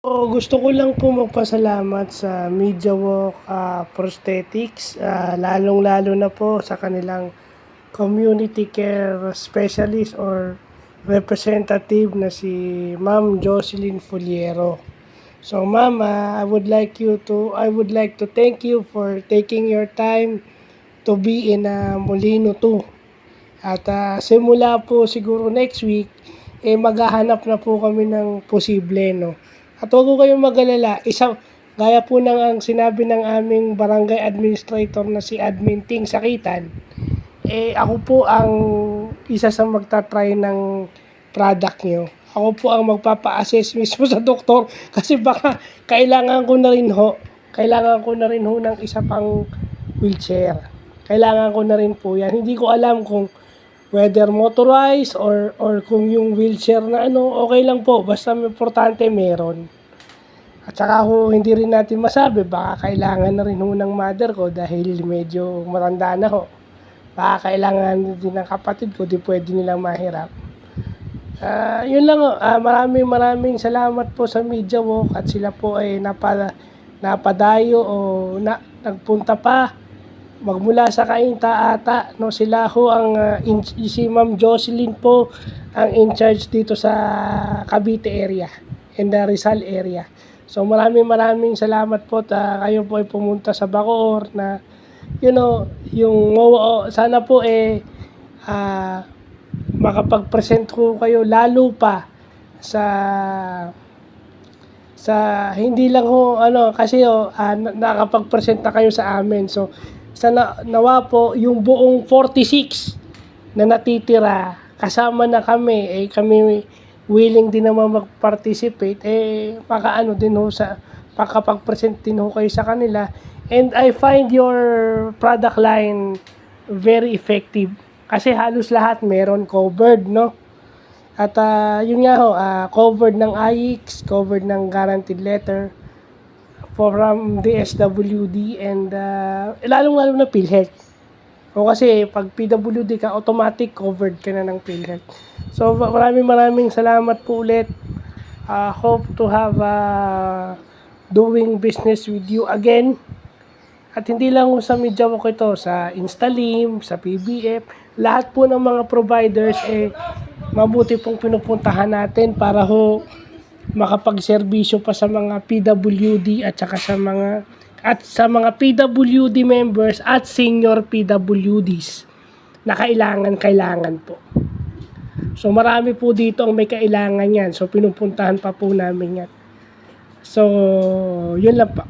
Gusto ko lang po magpasalamat sa MediaWalk Prosthetics, lalong-lalo na po sa kanilang community care specialist or representative na si Ma'am Jocelyn Fuliero. So ma'am, I would like to thank you for taking your time to be in Molino 2. At simula po siguro next week, maghahanap na po kami ng posible, no? At huwag ko kayong mag-alala, gaya po ng ang sinabi ng aming barangay administrator na si Admin Ting Sakitan, ako po ang isa sa magta-try ng product nyo. Ako po ang magpapa-assess mismo sa doktor kasi baka kailangan ko na rin ho ng isa pang wheelchair. Kailangan ko na rin po yan. Hindi ko alam kung whether motorized or kung yung wheelchair na okay lang po. Basta importante meron. At saka hindi rin natin masabi, baka kailangan na rin ho ng mother ko dahil medyo matanda na ho. Baka kailangan din ng kapatid ko, di pwede nilang mahirap. Yun lang ho. Maraming salamat po sa MediaWalk at sila po ay napadayo o nagpunta pa magmula sa Cainta ata, no? Sila ho si Ma'am Jocelyn po ang in charge dito sa Cavite area and the Rizal area. So maraming salamat po at kayo po ay pumunta sa Bacoor na yung sana po makapag-present ko kayo lalo pa sa hindi lang ho kasi nakapag-present na kayo sa amin. So sana nawa po yung buong 46 na natitira kasama na kami kami willing din naman mag-participate din ho makapag-present din ho kayo sa kanila, and I find your product line very effective kasi halos lahat meron covered, no? At yun nga ho, covered ng IX, covered ng guaranteed letter from DSWD and lalong-lalo na PhilHealth. O kasi pag PWD ka, automatic covered ka na ng PhilHealth. So maraming salamat po ulit. Hope to have doing business with you again. At hindi lang sa MediaWalk ito, sa Instalim, sa PBF, lahat po ng mga providers mabuti pong pinupuntahan natin para makapagserbisyo pa sa mga PWD at saka sa mga PWD members at senior PWDs na kailangan po. So marami po dito ang may kailangan yan. So pinupuntahan pa po namin yan. So yun lang pa.